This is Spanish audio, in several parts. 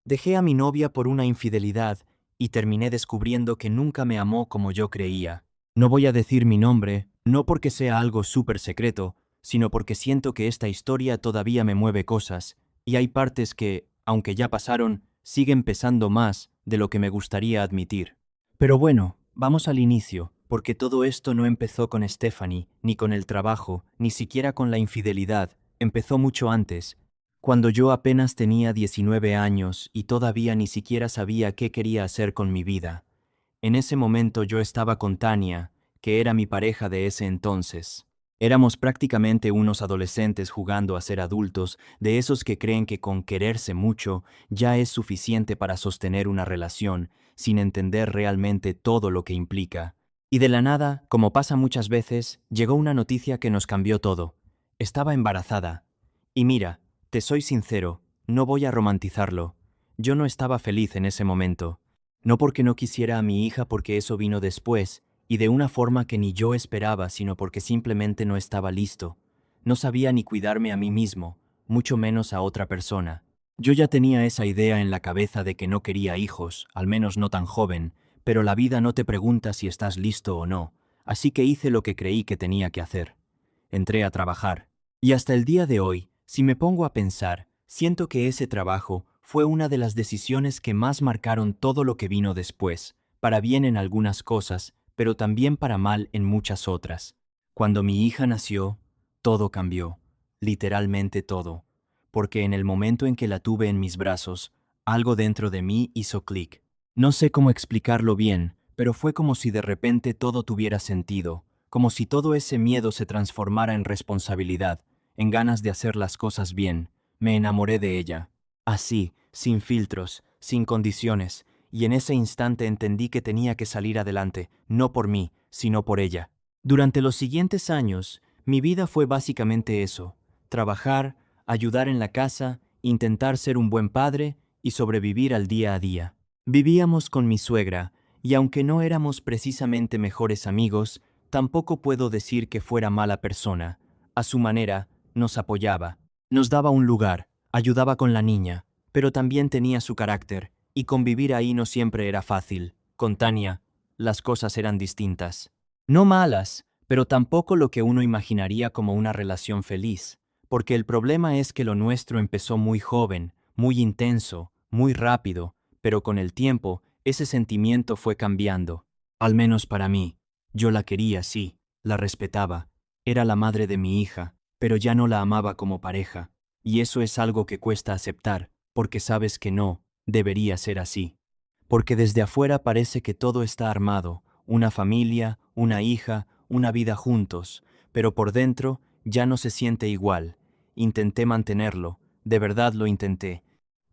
Dejé a mi novia por una infidelidad y terminé descubriendo que nunca me amó como yo creía. No voy a decir mi nombre, no porque sea algo súper secreto, sino porque siento que esta historia todavía me mueve cosas, y hay partes que, aunque ya pasaron, siguen pesando más de lo que me gustaría admitir. Pero bueno, vamos al inicio, porque todo esto no empezó con Stephanie, ni con el trabajo, ni siquiera con la infidelidad, empezó mucho antes, cuando yo apenas tenía 19 años y todavía ni siquiera sabía qué quería hacer con mi vida. En ese momento yo estaba con Tania, que era mi pareja de ese entonces. Éramos prácticamente unos adolescentes jugando a ser adultos, de esos que creen que con quererse mucho ya es suficiente para sostener una relación, sin entender realmente todo lo que implica. Y de la nada, como pasa muchas veces, llegó una noticia que nos cambió todo. Estaba embarazada. Y mira, te soy sincero, no voy a romantizarlo. Yo no estaba feliz en ese momento. No porque no quisiera a mi hija, porque eso vino después, y de una forma que ni yo esperaba, sino porque simplemente no estaba listo. No sabía ni cuidarme a mí mismo, mucho menos a otra persona. Yo ya tenía esa idea en la cabeza de que no quería hijos, al menos no tan joven, pero la vida no te pregunta si estás listo o no, así que hice lo que creí que tenía que hacer. Entré a trabajar. Y hasta el día de hoy, si me pongo a pensar, siento que ese trabajo fue una de las decisiones que más marcaron todo lo que vino después, para bien en algunas cosas, pero también para mal en muchas otras. Cuando mi hija nació, todo cambió, literalmente todo, porque en el momento en que la tuve en mis brazos, algo dentro de mí hizo clic. No sé cómo explicarlo bien, pero fue como si de repente todo tuviera sentido, como si todo ese miedo se transformara en responsabilidad, en ganas de hacer las cosas bien. Me enamoré de ella. Así, sin filtros, sin condiciones, y en ese instante entendí que tenía que salir adelante, no por mí, sino por ella. Durante los siguientes años, mi vida fue básicamente eso: trabajar, ayudar en la casa, intentar ser un buen padre y sobrevivir al día a día. Vivíamos con mi suegra, y aunque no éramos precisamente mejores amigos, tampoco puedo decir que fuera mala persona. A su manera, nos apoyaba, nos daba un lugar, ayudaba con la niña, pero también tenía su carácter, y convivir ahí no siempre era fácil. Con Tania, las cosas eran distintas. No malas, pero tampoco lo que uno imaginaría como una relación feliz, porque el problema es que lo nuestro empezó muy joven, muy intenso, muy rápido, pero con el tiempo ese sentimiento fue cambiando. Al menos para mí. Yo la quería, sí, la respetaba, era la madre de mi hija, pero ya no la amaba como pareja, y eso es algo que cuesta aceptar, porque sabes que no debería ser así. Porque desde afuera parece que todo está armado, una familia, una hija, una vida juntos, pero por dentro ya no se siente igual. Intenté mantenerlo, de verdad lo intenté.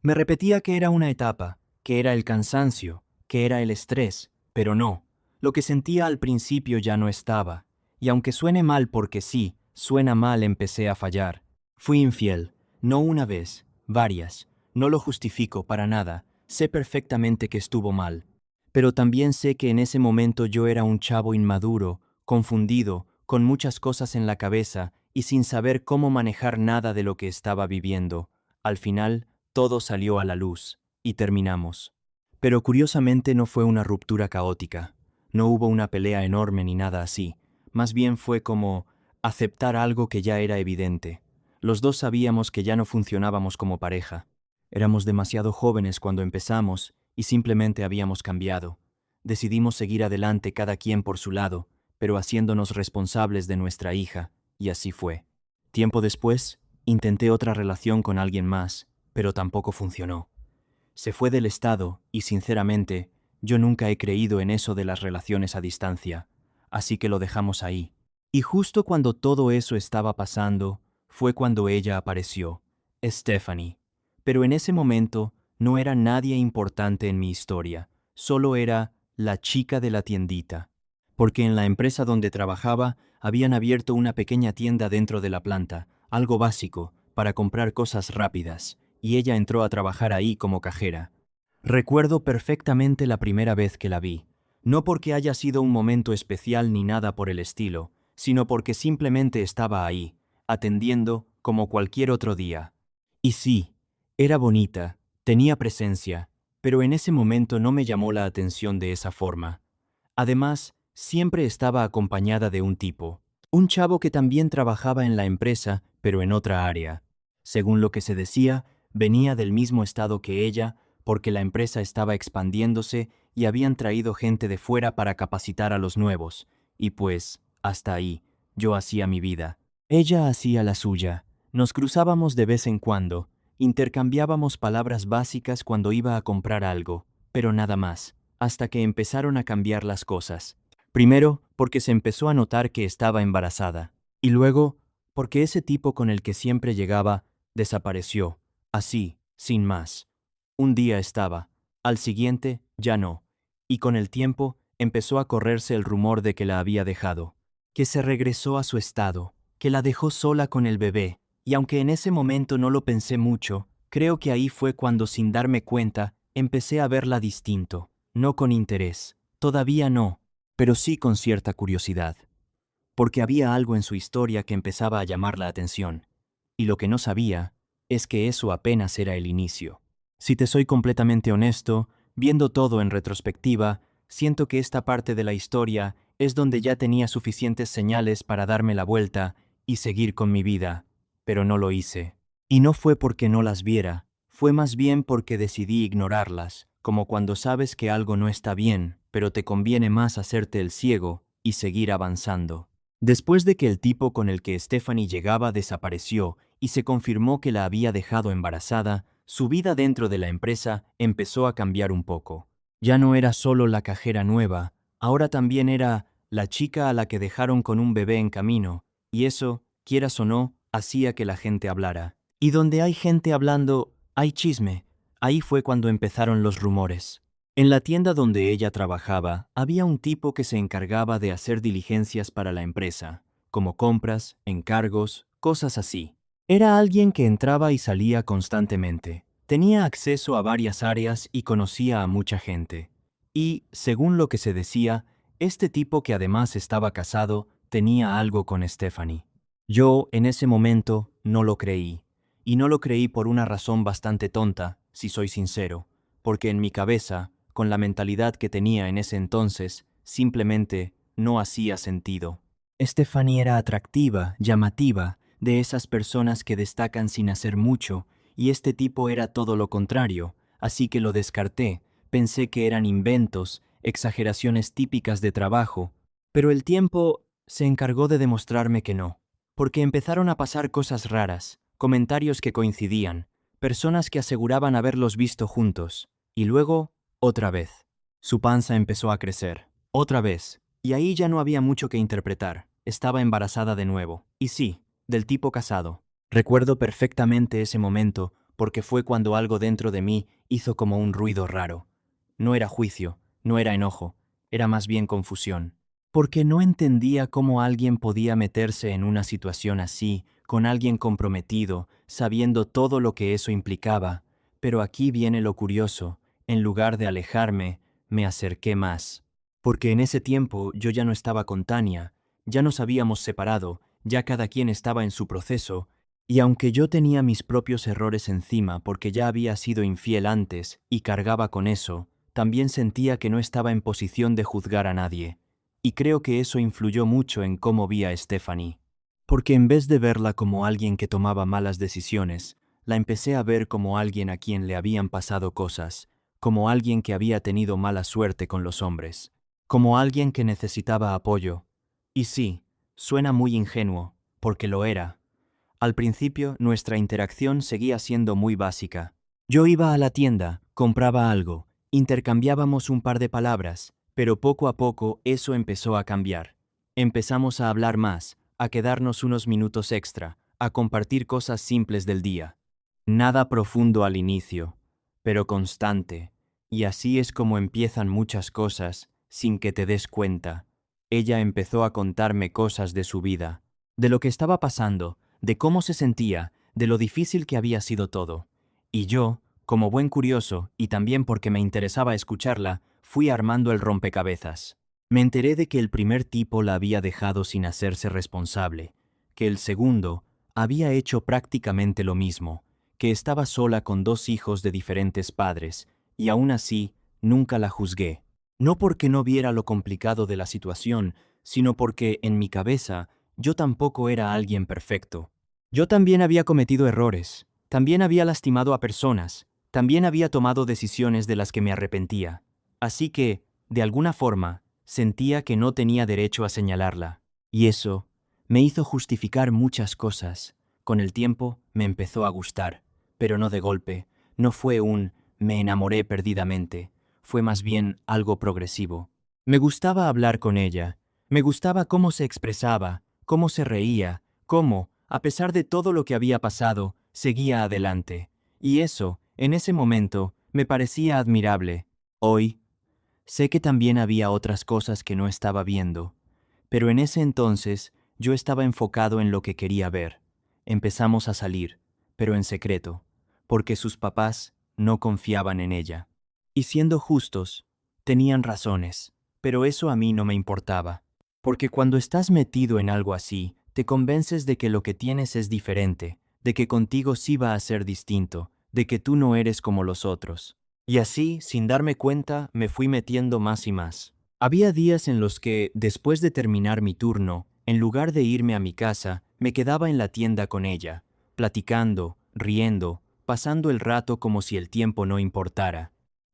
Me repetía que era una etapa, que era el cansancio, que era el estrés, pero no. Lo que sentía al principio ya no estaba, y aunque suene mal porque sí, suena mal, empecé a fallar. Fui infiel, no una vez, varias. No lo justifico para nada, sé perfectamente que estuvo mal. Pero también sé que en ese momento yo era un chavo inmaduro, confundido, con muchas cosas en la cabeza y sin saber cómo manejar nada de lo que estaba viviendo. Al final, todo salió a la luz, y terminamos. Pero curiosamente no fue una ruptura caótica. No hubo una pelea enorme ni nada así. Más bien fue como aceptar algo que ya era evidente. Los dos sabíamos que ya no funcionábamos como pareja. Éramos demasiado jóvenes cuando empezamos y simplemente habíamos cambiado. Decidimos seguir adelante cada quien por su lado, pero haciéndonos responsables de nuestra hija, y así fue. Tiempo después, intenté otra relación con alguien más, pero tampoco funcionó. Se fue del estado y, sinceramente, yo nunca he creído en eso de las relaciones a distancia, así que lo dejamos ahí. Y justo cuando todo eso estaba pasando, fue cuando ella apareció, Stephanie. Pero en ese momento no era nadie importante en mi historia, solo era la chica de la tiendita. Porque en la empresa donde trabajaba habían abierto una pequeña tienda dentro de la planta, algo básico, para comprar cosas rápidas, y ella entró a trabajar ahí como cajera. Recuerdo perfectamente la primera vez que la vi, no porque haya sido un momento especial ni nada por el estilo, sino porque simplemente estaba ahí, atendiendo como cualquier otro día. Y sí, era bonita, Tenía presencia, pero en ese momento no me llamó la atención de esa forma. Además, siempre estaba acompañada de un tipo, un chavo que también trabajaba en la empresa, pero en otra área. Según lo que se decía, venía del mismo estado que ella, porque la empresa estaba expandiéndose y habían traído gente de fuera para capacitar a los nuevos, y pues, hasta ahí, yo hacía mi vida. Ella hacía la suya. Nos cruzábamos de vez en cuando, intercambiábamos palabras básicas cuando iba a comprar algo, pero nada más, hasta que empezaron a cambiar las cosas. Primero, porque se empezó a notar que estaba embarazada, y luego, porque ese tipo con el que siempre llegaba, desapareció, así, sin más. Un día estaba, al siguiente, ya no, y con el tiempo empezó a correrse el rumor de que la había dejado, que se regresó a su estado, que la dejó sola con el bebé, y aunque en ese momento no lo pensé mucho, creo que ahí fue cuando, sin darme cuenta, empecé a verla distinto, no con interés, todavía no, pero sí con cierta curiosidad, porque había algo en su historia que empezaba a llamar la atención, y lo que no sabía es que eso apenas era el inicio. Si te soy completamente honesto, viendo todo en retrospectiva, siento que esta parte de la historia es donde ya tenía suficientes señales para darme la vuelta y seguir con mi vida, pero no lo hice. Y no fue porque no las viera, fue más bien porque decidí ignorarlas, como cuando sabes que algo no está bien, pero te conviene más hacerte el ciego y seguir avanzando. Después de que el tipo con el que Stephanie llegaba desapareció y se confirmó que la había dejado embarazada, su vida dentro de la empresa empezó a cambiar un poco. Ya no era solo la cajera nueva, ahora también era la chica a la que dejaron con un bebé en camino, y eso, quieras o no, hacía que la gente hablara. Y donde hay gente hablando, hay chisme. Ahí fue cuando empezaron los rumores. En la tienda donde ella trabajaba, había un tipo que se encargaba de hacer diligencias para la empresa, como compras, encargos, cosas así. Era alguien que entraba y salía constantemente. Tenía acceso a varias áreas y conocía a mucha gente. Y, según lo que se decía, este tipo, que además estaba casado, tenía algo con Stephanie. Yo, en ese momento, no lo creí. Y no lo creí por una razón bastante tonta, si soy sincero, porque en mi cabeza, con la mentalidad que tenía en ese entonces, simplemente no hacía sentido. Stephanie era atractiva, llamativa, de esas personas que destacan sin hacer mucho, y este tipo era todo lo contrario, así que lo descarté. Pensé que eran inventos, exageraciones típicas de trabajo, pero el tiempo se encargó de demostrarme que no, porque empezaron a pasar cosas raras, comentarios que coincidían, personas que aseguraban haberlos visto juntos, y luego, otra vez. Su panza empezó a crecer, otra vez, y ahí ya no había mucho que interpretar. Estaba embarazada de nuevo, y sí, del tipo casado. Recuerdo perfectamente ese momento, porque fue cuando algo dentro de mí hizo como un ruido raro. No era juicio, no era enojo, era más bien confusión. Porque no entendía cómo alguien podía meterse en una situación así, con alguien comprometido, sabiendo todo lo que eso implicaba. Pero aquí viene lo curioso: en lugar de alejarme, me acerqué más. Porque en ese tiempo yo ya no estaba con Tania, ya nos habíamos separado, ya cada quien estaba en su proceso, y aunque yo tenía mis propios errores encima porque ya había sido infiel antes y cargaba con eso, también sentía que no estaba en posición de juzgar a nadie. Y creo que eso influyó mucho en cómo vi a Stephanie. Porque en vez de verla como alguien que tomaba malas decisiones, la empecé a ver como alguien a quien le habían pasado cosas, como alguien que había tenido mala suerte con los hombres, como alguien que necesitaba apoyo. Y sí, suena muy ingenuo, porque lo era. Al principio, nuestra interacción seguía siendo muy básica. Yo iba a la tienda, compraba algo, intercambiábamos un par de palabras, pero poco a poco eso empezó a cambiar. Empezamos a hablar más, a quedarnos unos minutos extra, a compartir cosas simples del día. Nada profundo al inicio, pero constante. Y así es como empiezan muchas cosas, sin que te des cuenta. Ella empezó a contarme cosas de su vida, de lo que estaba pasando, de cómo se sentía, de lo difícil que había sido todo. Y yo, como buen curioso, y también porque me interesaba escucharla, fui armando el rompecabezas. Me enteré de que el primer tipo la había dejado sin hacerse responsable, que el segundo había hecho prácticamente lo mismo, que estaba sola con 2 hijos de diferentes padres, y aún así nunca la juzgué. No porque no viera lo complicado de la situación, sino porque, en mi cabeza, yo tampoco era alguien perfecto. Yo también había cometido errores, también había lastimado a personas, también había tomado decisiones de las que me arrepentía. Así que, de alguna forma, sentía que no tenía derecho a señalarla. Y eso me hizo justificar muchas cosas. Con el tiempo me empezó a gustar, pero no de golpe. No fue un me enamoré perdidamente, fue más bien algo progresivo. Me gustaba hablar con ella, me gustaba cómo se expresaba, cómo se reía, cómo, a pesar de todo lo que había pasado, seguía adelante. Y eso, en ese momento, me parecía admirable. Hoy, sé que también había otras cosas que no estaba viendo, pero en ese entonces yo estaba enfocado en lo que quería ver. Empezamos a salir, pero en secreto, porque sus papás no confiaban en ella. Y siendo justos, tenían razones, pero eso a mí no me importaba, porque cuando estás metido en algo así, te convences de que lo que tienes es diferente, de que contigo sí va a ser distinto, de que tú no eres como los otros. Y así, sin darme cuenta, me fui metiendo más y más. Había días en los que, después de terminar mi turno, en lugar de irme a mi casa, me quedaba en la tienda con ella, platicando, riendo, pasando el rato como si el tiempo no importara.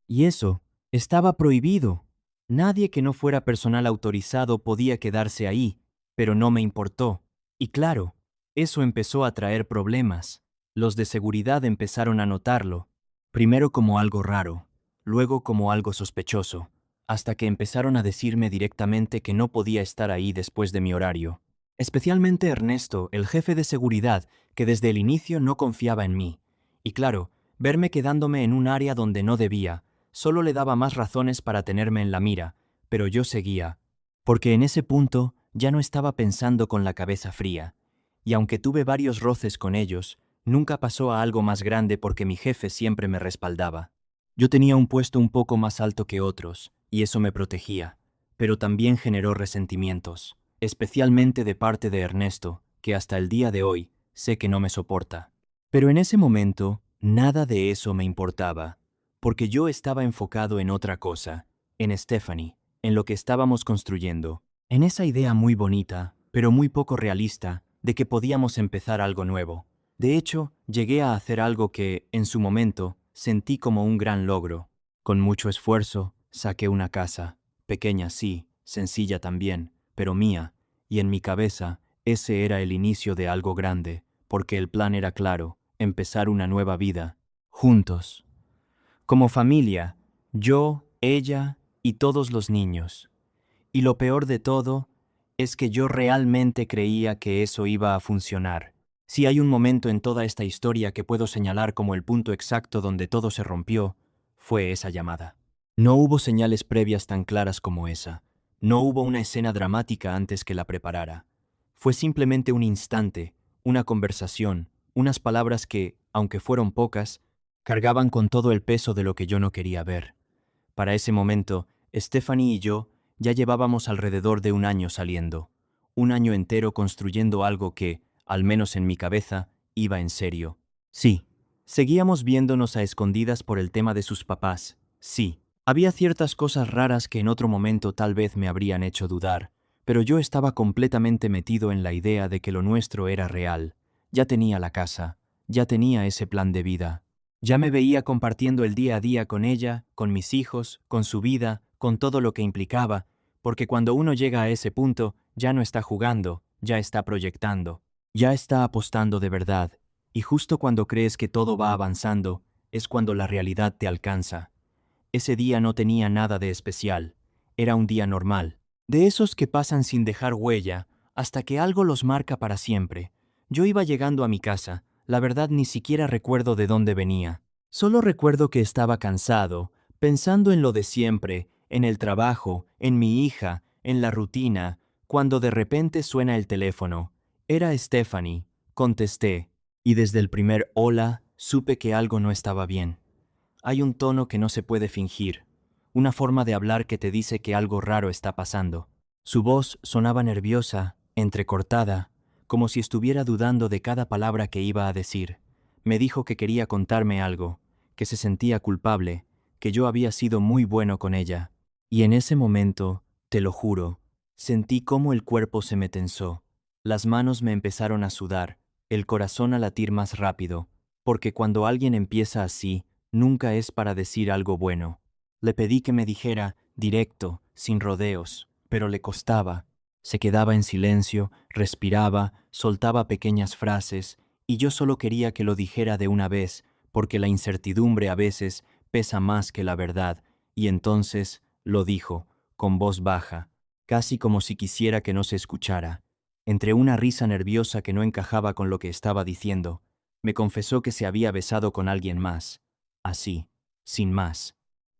Y eso estaba prohibido. Nadie que no fuera personal autorizado podía quedarse ahí, pero no me importó. Y claro, eso empezó a traer problemas. Los de seguridad empezaron a notarlo, primero como algo raro, luego como algo sospechoso, hasta que empezaron a decirme directamente que no podía estar ahí después de mi horario. Especialmente Ernesto, el jefe de seguridad, que desde el inicio no confiaba en mí. Y claro, verme quedándome en un área donde no debía, solo le daba más razones para tenerme en la mira, pero yo seguía, porque en ese punto ya no estaba pensando con la cabeza fría. Y aunque tuve varios roces con ellos, nunca pasó a algo más grande porque mi jefe siempre me respaldaba. Yo tenía un puesto un poco más alto que otros, y eso me protegía, pero también generó resentimientos, especialmente de parte de Ernesto, que hasta el día de hoy sé que no me soporta. Pero en ese momento, nada de eso me importaba, porque yo estaba enfocado en otra cosa, en Stephanie, en lo que estábamos construyendo, en esa idea muy bonita, pero muy poco realista, de que podíamos empezar algo nuevo. De hecho, llegué a hacer algo que, en su momento, sentí como un gran logro. Con mucho esfuerzo, saqué una casa, pequeña sí, sencilla también, pero mía, y en mi cabeza, ese era el inicio de algo grande, porque el plan era claro, empezar una nueva vida, juntos. Como familia, yo, ella y todos los niños. Y lo peor de todo es que yo realmente creía que eso iba a funcionar. Si hay un momento en toda esta historia que puedo señalar como el punto exacto donde todo se rompió, fue esa llamada. No hubo señales previas tan claras como esa. No hubo una escena dramática antes que la preparara. Fue simplemente un instante, una conversación, unas palabras que, aunque fueron pocas, cargaban con todo el peso de lo que yo no quería ver. Para ese momento, Stephanie y yo ya llevábamos alrededor de un año saliendo, un año entero construyendo algo que, al menos en mi cabeza, iba en serio. Sí, seguíamos viéndonos a escondidas por el tema de sus papás. Sí, había ciertas cosas raras que en otro momento tal vez me habrían hecho dudar, pero yo estaba completamente metido en la idea de que lo nuestro era real. Ya tenía la casa, ya tenía ese plan de vida. Ya me veía compartiendo el día a día con ella, con mis hijos, con su vida, con todo lo que implicaba, porque cuando uno llega a ese punto, ya no está jugando, ya está proyectando, ya está apostando de verdad, y justo cuando crees que todo va avanzando, es cuando la realidad te alcanza. Ese día no tenía nada de especial, era un día normal, de esos que pasan sin dejar huella, hasta que algo los marca para siempre. Yo iba llegando a mi casa, la verdad ni siquiera recuerdo de dónde venía. Solo recuerdo que estaba cansado, pensando en lo de siempre, en el trabajo, en mi hija, en la rutina, cuando de repente suena el teléfono. Era Stephanie. Contesté, y desde el primer hola supe que algo no estaba bien. Hay un tono que no se puede fingir, una forma de hablar que te dice que algo raro está pasando. Su voz sonaba nerviosa, entrecortada, como si estuviera dudando de cada palabra que iba a decir, Me dijo que quería contarme algo, que se sentía culpable, que yo había sido muy bueno con ella. Y en ese momento, te lo juro, sentí cómo el cuerpo se me tensó. Las manos me empezaron a sudar, el corazón a latir más rápido, porque cuando alguien empieza así, nunca es para decir algo bueno. Le pedí que me dijera, directo, sin rodeos, pero le costaba. Se quedaba en silencio, respiraba, soltaba pequeñas frases, y yo solo quería que lo dijera de una vez, porque la incertidumbre a veces pesa más que la verdad, y entonces lo dijo, con voz baja, casi como si quisiera que no se escuchara. Entre una risa nerviosa que no encajaba con lo que estaba diciendo, me confesó que se había besado con alguien más, así, sin más.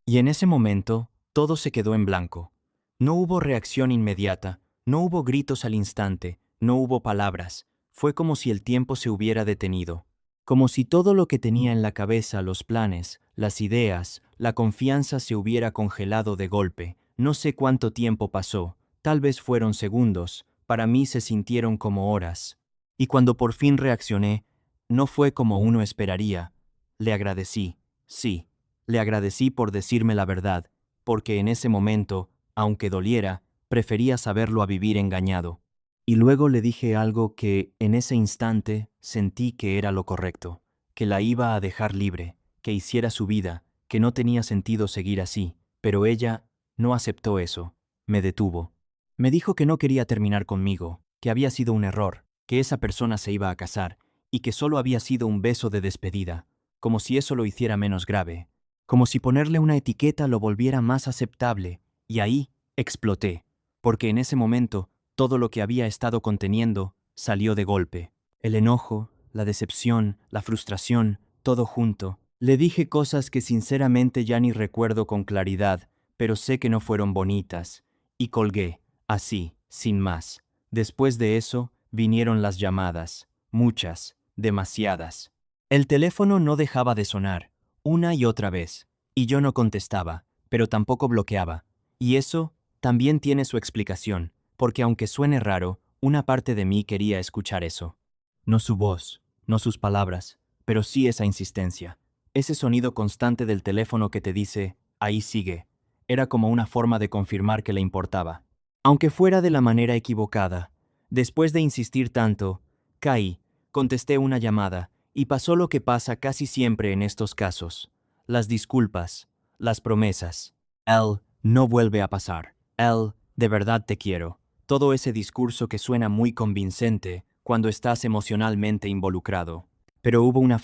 Y en ese momento, todo se quedó en blanco. No hubo reacción inmediata, no hubo gritos al instante, no hubo palabras. Fue como si el tiempo se hubiera detenido. Como si todo lo que tenía en la cabeza, los planes, las ideas, la confianza se hubiera congelado de golpe. No sé cuánto tiempo pasó, tal vez fueron segundos, para mí se sintieron como horas. Y cuando por fin reaccioné, no fue como uno esperaría. Le agradecí, sí, le agradecí por decirme la verdad, porque en ese momento, aunque doliera, prefería saberlo a vivir engañado. Y luego le dije algo que, en ese instante, sentí que era lo correcto, que la iba a dejar libre, que hiciera su vida, que no tenía sentido seguir así, pero ella no aceptó eso, me detuvo. Me dijo que no quería terminar conmigo, que había sido un error, que esa persona se iba a casar, y que solo había sido un beso de despedida, como si eso lo hiciera menos grave, como si ponerle una etiqueta lo volviera más aceptable, y ahí exploté, porque en ese momento todo lo que había estado conteniendo salió de golpe. El enojo, la decepción, la frustración, todo junto. Le dije cosas que sinceramente ya ni recuerdo con claridad, pero sé que no fueron bonitas, y colgué, así, sin más. Después de eso, vinieron las llamadas, muchas, demasiadas. El teléfono no dejaba de sonar, una y otra vez, y yo no contestaba, pero tampoco bloqueaba. Y eso también tiene su explicación, porque aunque suene raro, una parte de mí quería escuchar eso. No su voz, no sus palabras, pero sí esa insistencia. Ese sonido constante del teléfono que te dice, ahí sigue, era como una forma de confirmar que le importaba. Aunque fuera de la manera equivocada, después de insistir tanto, caí, contesté una llamada, y pasó lo que pasa casi siempre en estos casos. Las disculpas, las promesas. Él no vuelve a pasar. Él, de verdad te quiero. Todo ese discurso que suena muy convincente cuando estás emocionalmente involucrado. Pero hubo una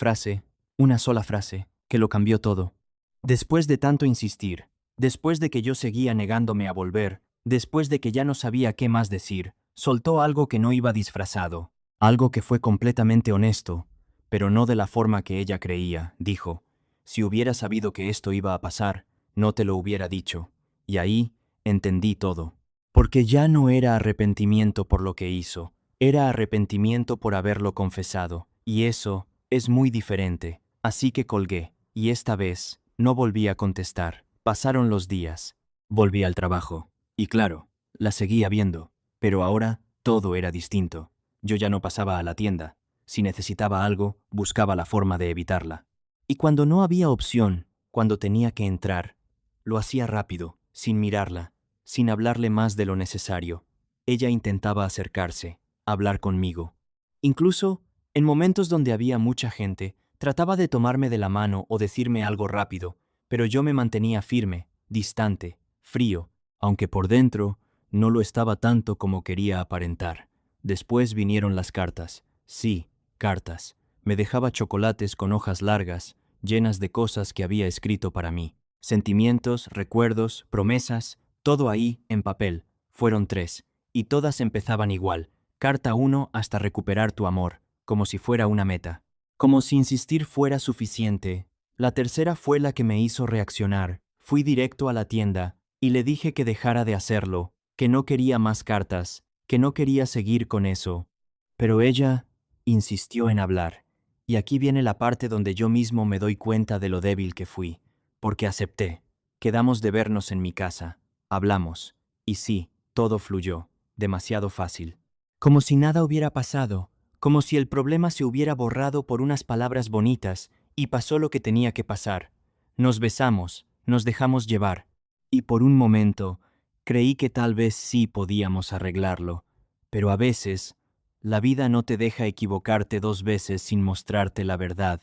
sola frase, que lo cambió todo. Después de tanto insistir, después de que yo seguía negándome a volver, después de que ya no sabía qué más decir, soltó algo que no iba disfrazado, algo que fue completamente honesto, pero no de la forma que ella creía. Dijo, si hubiera sabido que esto iba a pasar, no te lo hubiera dicho. Y ahí entendí todo. Porque ya no era arrepentimiento por lo que hizo, era arrepentimiento por haberlo confesado, y eso es muy diferente. Así que colgué, y esta vez no volví a contestar. Pasaron los días. Volví al trabajo. Y claro, la seguía viendo, pero ahora todo era distinto. Yo ya no pasaba a la tienda. Si necesitaba algo, buscaba la forma de evitarla. Y cuando no había opción, cuando tenía que entrar, lo hacía rápido, sin mirarla, sin hablarle más de lo necesario. Ella intentaba acercarse, hablar conmigo. Incluso, en momentos donde había mucha gente, trataba de tomarme de la mano o decirme algo rápido, pero yo me mantenía firme, distante, frío, aunque por dentro no lo estaba tanto como quería aparentar. Después vinieron las cartas. Sí, cartas. Me dejaba chocolates con hojas largas, llenas de cosas que había escrito para mí. Sentimientos, recuerdos, promesas, todo ahí, en papel. Fueron 3, y todas empezaban igual. Carta 1 hasta recuperar tu amor, como si fuera una meta. Como si insistir fuera suficiente. La tercera fue la que me hizo reaccionar. Fui directo a la tienda, y le dije que dejara de hacerlo, que no quería más cartas, que no quería seguir con eso. Pero ella insistió en hablar. Y aquí viene la parte donde yo mismo me doy cuenta de lo débil que fui. Porque acepté. Quedamos de vernos en mi casa. Hablamos. Y sí, todo fluyó. Demasiado fácil. Como si nada hubiera pasado. como si el problema se hubiera borrado por unas palabras bonitas y pasó lo que tenía que pasar. Nos besamos, nos dejamos llevar, y por un momento creí que tal vez sí podíamos arreglarlo, pero a veces la vida no te deja equivocarte 2 veces sin mostrarte la verdad,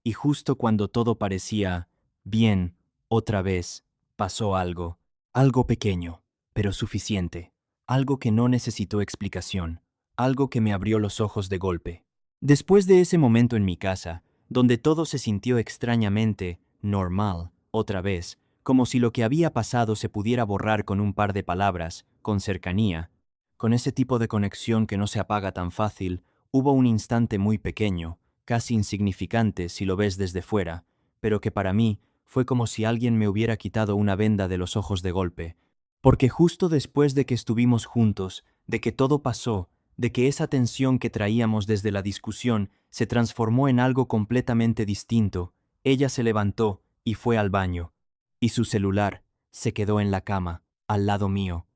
y justo cuando todo parecía bien, otra vez pasó algo, algo pequeño, pero suficiente, algo que no necesitó explicación, algo que me abrió los ojos de golpe. Después de ese momento en mi casa, donde todo se sintió extrañamente normal, otra vez, como si lo que había pasado se pudiera borrar con un par de palabras, con cercanía, con ese tipo de conexión que no se apaga tan fácil, hubo un instante muy pequeño, casi insignificante si lo ves desde fuera, pero que para mí fue como si alguien me hubiera quitado una venda de los ojos de golpe, porque justo después de que estuvimos juntos, de que todo pasó, de que esa tensión que traíamos desde la discusión se transformó en algo completamente distinto, ella se levantó y fue al baño, y su celular se quedó en la cama, al lado mío.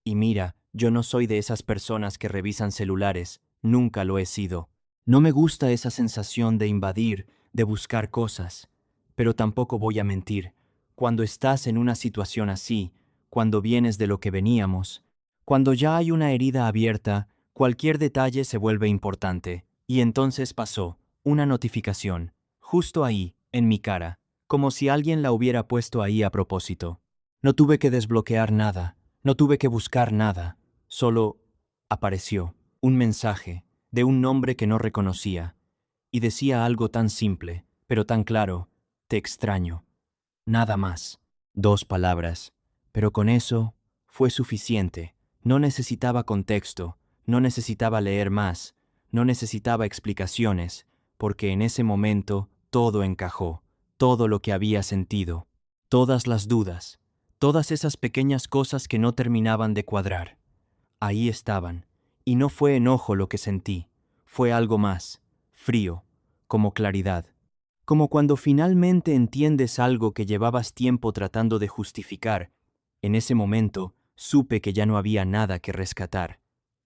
Y mira, yo no soy de esas personas que revisan celulares, nunca lo he sido. No me gusta esa sensación de invadir, de buscar cosas, pero tampoco voy a mentir. Cuando estás en una situación así, cuando vienes de lo que veníamos, cuando ya hay una herida abierta, cualquier detalle se vuelve importante. Y entonces pasó una notificación, justo ahí, en mi cara, como si alguien la hubiera puesto ahí a propósito. No tuve que desbloquear nada, no tuve que buscar nada, solo apareció un mensaje de un nombre que no reconocía, y decía algo tan simple, pero tan claro: te extraño. Nada más. 2 palabras. Pero con eso fue suficiente. No necesitaba contexto, no necesitaba leer más, no necesitaba explicaciones, porque en ese momento todo encajó, todo lo que había sentido, todas las dudas, todas esas pequeñas cosas que no terminaban de cuadrar. Ahí estaban, y no fue enojo lo que sentí, fue algo más, frío, como claridad. Como cuando finalmente entiendes algo que llevabas tiempo tratando de justificar. En ese momento, supe que ya no había nada que rescatar.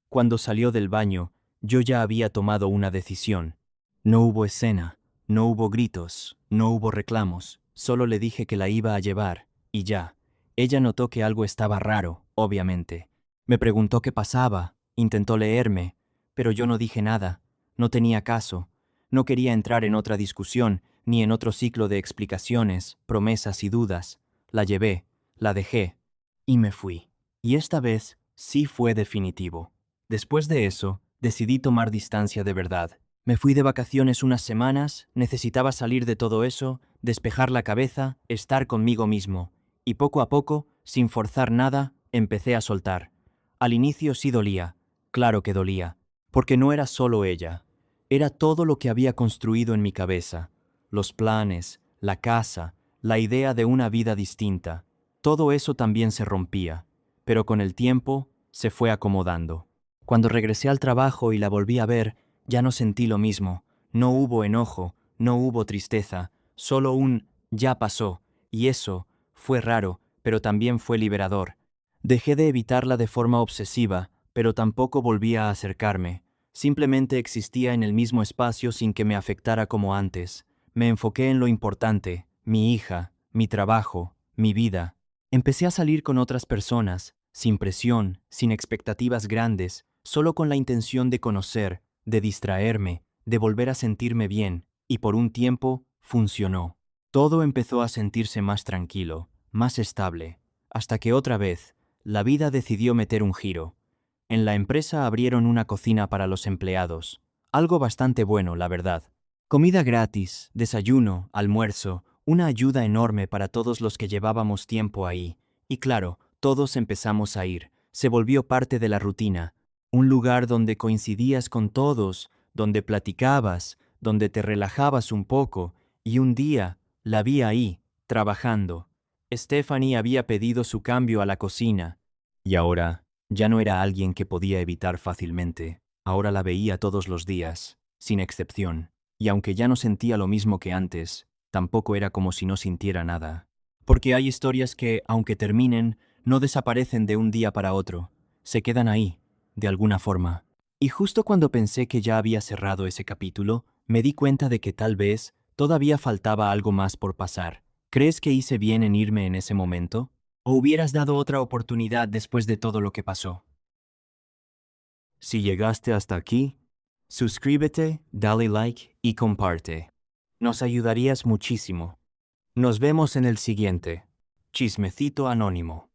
Cuando salió del baño, yo ya había tomado una decisión. No hubo escena, no hubo gritos, no hubo reclamos, solo le dije que la iba a llevar, y ya. Ella notó que algo estaba raro, obviamente. Me preguntó qué pasaba, intentó leerme, pero yo no dije nada, no tenía caso. No quería entrar en otra discusión, ni en otro ciclo de explicaciones, promesas y dudas. La llevé, la dejé, y me fui. Y esta vez sí fue definitivo. Después de eso, decidí tomar distancia de verdad. Me fui de vacaciones unas semanas, necesitaba salir de todo eso, despejar la cabeza, estar conmigo mismo. Y poco a poco, sin forzar nada, empecé a soltar. Al inicio sí dolía, claro que dolía, porque no era solo ella. Era todo lo que había construido en mi cabeza, los planes, la casa, la idea de una vida distinta. Todo eso también se rompía, pero con el tiempo se fue acomodando. Cuando regresé al trabajo y la volví a ver, ya no sentí lo mismo. No hubo enojo, no hubo tristeza, solo un ya pasó, y eso fue raro, pero también fue liberador. Dejé de evitarla de forma obsesiva, pero tampoco volví a acercarme. Simplemente existía en el mismo espacio sin que me afectara como antes. Me enfoqué en lo importante, mi hija, mi trabajo, mi vida. Empecé a salir con otras personas, sin presión, sin expectativas grandes, solo con la intención de conocer, de distraerme, de volver a sentirme bien, y por un tiempo funcionó. Todo empezó a sentirse más tranquilo, más estable, hasta que otra vez, la vida decidió meter un giro. En la empresa abrieron una cocina para los empleados, algo bastante bueno, la verdad. Comida gratis, desayuno, almuerzo, una ayuda enorme para todos los que llevábamos tiempo ahí. Y claro, todos empezamos a ir. Se volvió parte de la rutina. Un lugar donde coincidías con todos, donde platicabas, donde te relajabas un poco. Y un día, la vi ahí, trabajando. Stephanie había pedido su cambio a la cocina. Y ahora, ya no era alguien que podía evitar fácilmente. Ahora la veía todos los días, sin excepción. Y aunque ya no sentía lo mismo que antes, tampoco era como si no sintiera nada. Porque hay historias que, aunque terminen, no desaparecen de un día para otro. Se quedan ahí, de alguna forma. Y justo cuando pensé que ya había cerrado ese capítulo, me di cuenta de que tal vez todavía faltaba algo más por pasar. ¿Crees que hice bien en irme en ese momento? ¿O hubieras dado otra oportunidad después de todo lo que pasó? Si llegaste hasta aquí, suscríbete, dale like y comparte. Nos ayudarías muchísimo. Nos vemos en el siguiente. Chismecito Anónimo.